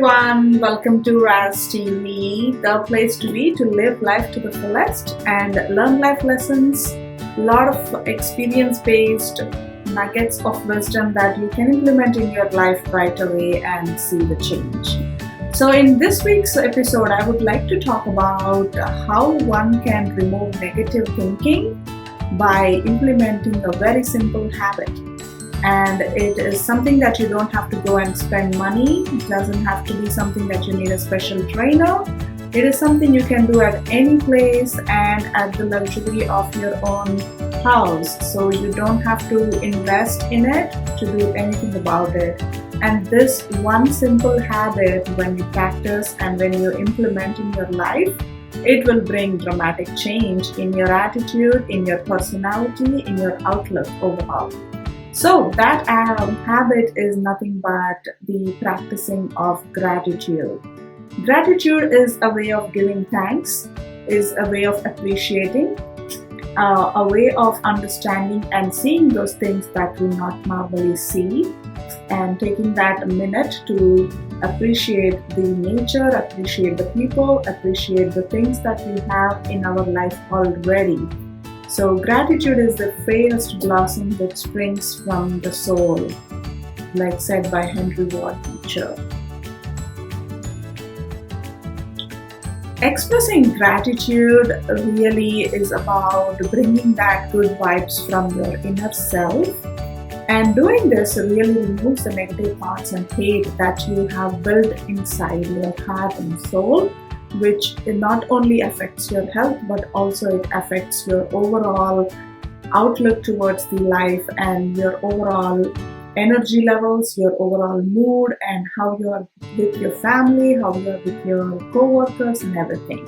everyone, welcome to Razz TV, the place to be to live life to the fullest and learn life lessons, a lot of experience-based nuggets of wisdom that you can implement in your life right away and see the change. So in this week's episode, I would like to talk about how one can remove negative thinking by implementing a very simple habit. And it is something that you don't have to go and spend money. It doesn't have to be something that you need a special trainer. It is something you can do at any place and at the luxury of your own house. So you don't have to invest in it to do anything about it. And this one simple habit, when you practice and when you implement in your life, it will bring dramatic change in your attitude, in your personality, in your outlook overall. So that habit is nothing but the practicing of gratitude. Gratitude is a way of giving thanks, is a way of appreciating, a way of understanding and seeing those things that we not normally see, and taking that a minute to appreciate the nature, appreciate the people, appreciate the things that we have in our life already. So gratitude is the fairest blossom that springs from the soul, like said by Henry Ward Beecher. Expressing gratitude really is about bringing that good vibes from your inner self, and doing this really removes the negative thoughts and hate that you have built inside your heart and soul, which not only affects your health but also it affects your overall outlook towards the life and your overall energy levels, your overall mood, and how you are with your family, how you are with your co-workers and everything.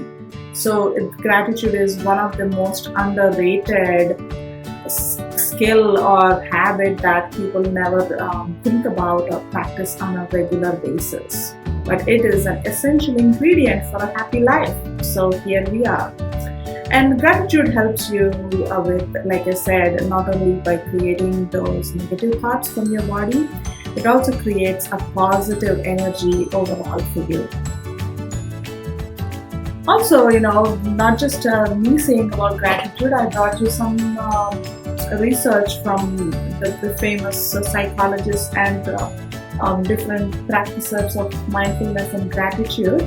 So gratitude is one of the most underrated skill or habit that people never think about or practice on a regular basis. But it is an essential ingredient for a happy life. So here we are. And gratitude helps you with, like I said, not only by creating those negative thoughts from your body, it also creates a positive energy overall for you. Also, not just me saying about gratitude, I brought you some research from the famous psychologists and different practices of mindfulness and gratitude.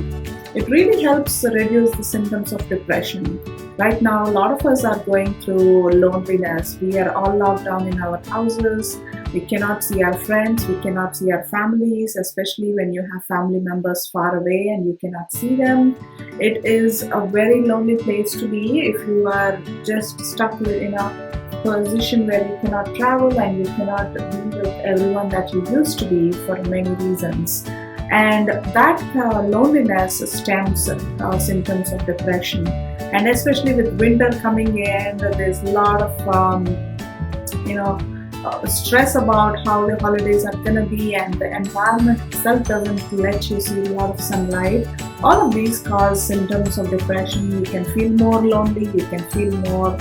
It really helps reduce the symptoms of depression. Right now, a lot of us are going through loneliness. We are all locked down in our houses. We cannot see our friends. We cannot see our families, especially when you have family members far away and you cannot see them. It is a very lonely place to be if you are just stuck in a position where you cannot travel and you cannot be with everyone that you used to be for many reasons. And that loneliness stems symptoms of depression. And especially with winter coming in, there's a lot of stress about how the holidays are going to be, and the environment itself doesn't let you see a lot of sunlight. All of these cause symptoms of depression. You can feel more lonely, you can feel more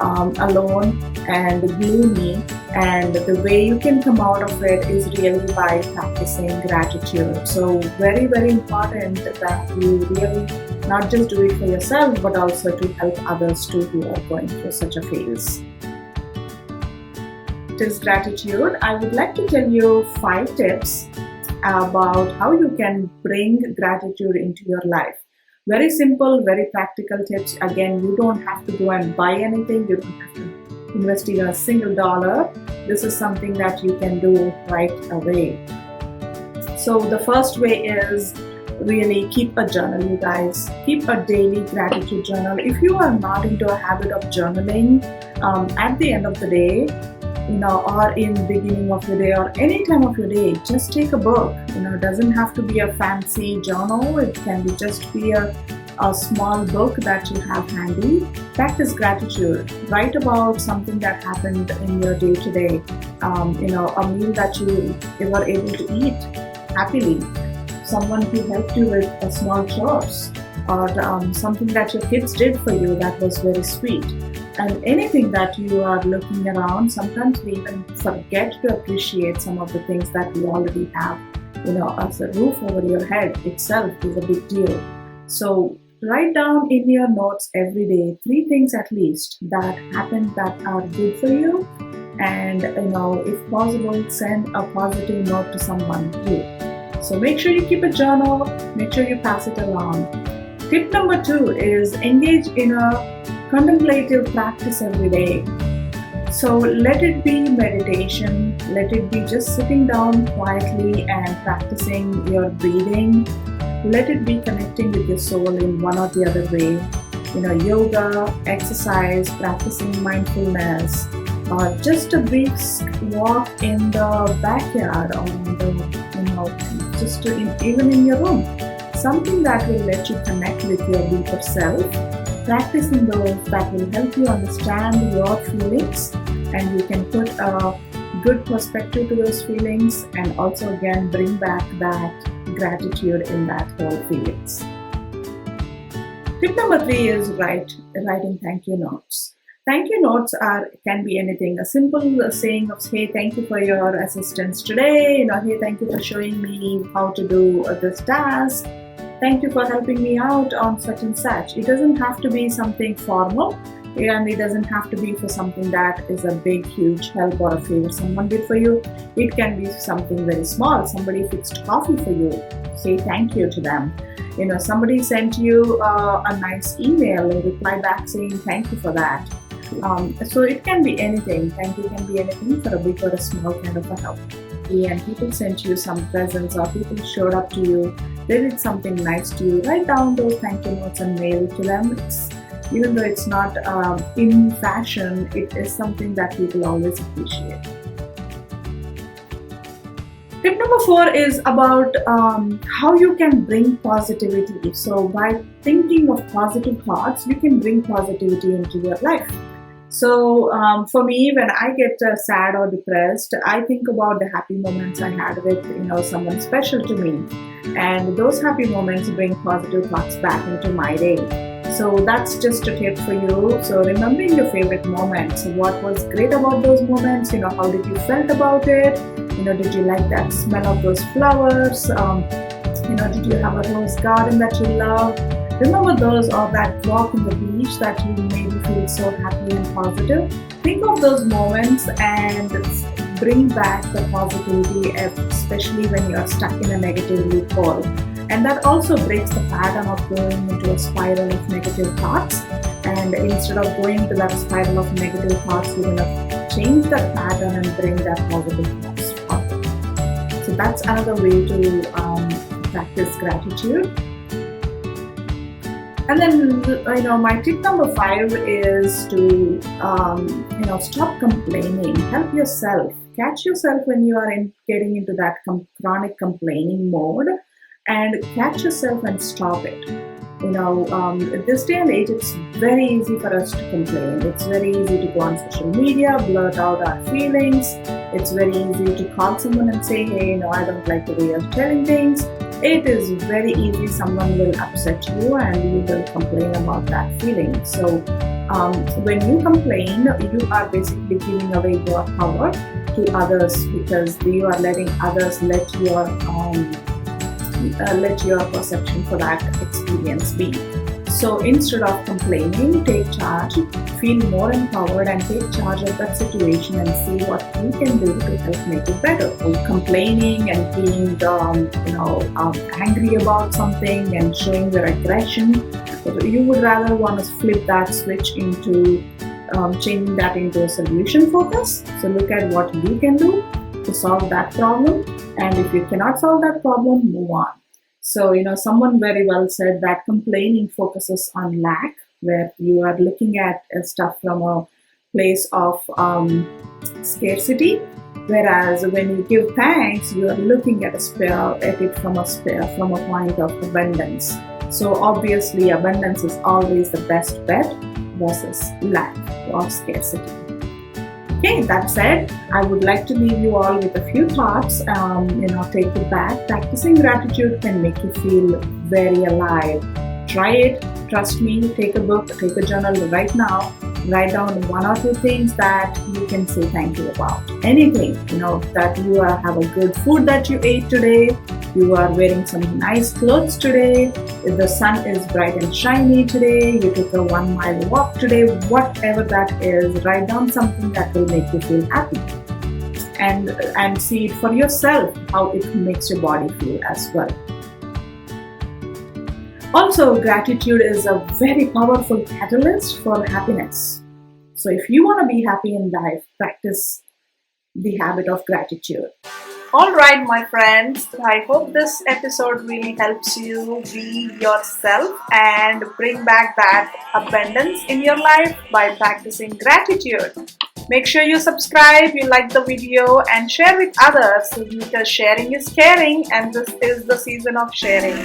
alone and gloomy, and the way you can come out of it is really by practicing gratitude. So very, very important that you really not just do it for yourself but also to help others too who are going through such a phase. It is gratitude. I would like to tell you 5 tips about how you can bring gratitude into your life. Very simple, very practical tips. Again, you don't have to go and buy anything. You don't have to invest even a single dollar. This is something that you can do right away. So the first way is really keep a journal, you guys. Keep a daily gratitude journal. If you are not into a habit of journaling, at the end of the day, or in the beginning of your day or any time of your day, just take a book. It doesn't have to be a fancy journal. It can just be a small book that you have handy. Practice gratitude. Write about something that happened in your day to day. A meal that you were able to eat happily. Someone who helped you with a small chores, or something that your kids did for you that was very sweet. And anything that you are looking around, sometimes we even forget to appreciate some of the things that we already have. as a roof over your head itself is a big deal. So write down in your notes every day 3 things at least that happen that are good for you, and if possible, send a positive note to someone too. So make sure you keep a journal, make sure you pass it along. Tip number 2 is engage in a contemplative practice every day. So let it be meditation, let it be just sitting down quietly and practicing your breathing. Let it be connecting with your soul in one or the other way. Yoga, exercise, practicing mindfulness, or just a brief walk in the backyard, or even in your room. Something that will let you connect with your deeper self. Practicing those that will help you understand your feelings, and you can put a good perspective to those feelings, and also again bring back that gratitude in that whole feelings. Tip number 3 is writing thank you notes. Thank you notes can be anything. A simple saying of, hey, thank you for your assistance today. Hey, thank you for showing me how to do this task. Thank you for helping me out on such and such. It doesn't have to be something formal, and it doesn't have to be for something that is a big, huge help or a favor someone did for you. It can be something very small. Somebody fixed coffee for you. Say thank you to them. Somebody sent you a nice email and reply back saying thank you for that. So it can be anything. Thank you can be anything, for a big or a small kind of a help. And people sent you some presents, or people showed up to you, they did something nice to you. Write down those thank you notes and mail it to them. Even though it's not in fashion, it is something that people always appreciate. Tip number 4 is about how you can bring positivity. So by thinking of positive thoughts, you can bring positivity into your life. So for me, when I get sad or depressed, I think about the happy moments I had with someone special to me, and those happy moments bring positive thoughts back into my day. So that's just a tip for you. So remembering your favorite moments, what was great about those moments, how did you felt about it, did you like that smell of those flowers, did you have a rose garden that you love? Remember those, or that walk on the beach that you made you feel so happy and positive. Think of those moments and bring back the positivity, especially when you are stuck in a negative loophole. And that also breaks the pattern of going into a spiral of negative thoughts. And instead of going to that spiral of negative thoughts, you're going to change that pattern and bring that positive thoughts forward. So that's another way to practice gratitude. And then, my tip number 5 is to, stop complaining. Help yourself. Catch yourself when you are getting into that chronic complaining mode, and catch yourself and stop it. This day and age, it's very easy for us to complain. It's very easy to go on social media, blurt out our feelings. It's very easy to call someone and say, hey, I don't like the way you're telling things. It is very easy. Someone will upset you and you will complain about that feeling. So when you complain, you are basically giving away your power to others, because you are letting others let your perception for that experience be. So instead of complaining, take charge, feel more empowered, and take charge of that situation and see what you can do to help make it better. So complaining and being angry about something and showing your aggression, you would rather want to flip that switch into changing that into a solution focus. So look at what you can do to solve that problem, and if you cannot solve that problem, move on. So, someone very well said that complaining focuses on lack, where you are looking at stuff from a place of scarcity, whereas when you give thanks, you are looking at it from a point of abundance. So obviously, abundance is always the best bet versus lack or scarcity. Okay, that said, I would like to leave you all with a few thoughts. Take it back. Practicing gratitude can make you feel very alive. Try it. Trust me. Take a book, take a journal right now. Write down 1 or 2 things that you can say thank you about. Anything, that you have a good food that you ate today, you are wearing some nice clothes today, if the sun is bright and shiny today, you took a 1 mile walk today, whatever that is, write down something that will make you feel happy. And see it for yourself, how it makes your body feel as well. Also, gratitude is a very powerful catalyst for happiness. So if you want to be happy in life, practice the habit of gratitude. Alright, my friends, I hope this episode really helps you be yourself and bring back that abundance in your life by practicing gratitude. Make sure you subscribe, you like the video, and share with others because sharing is caring, and this is the season of sharing.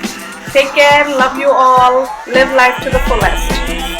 Take care, love you all, live life to the fullest.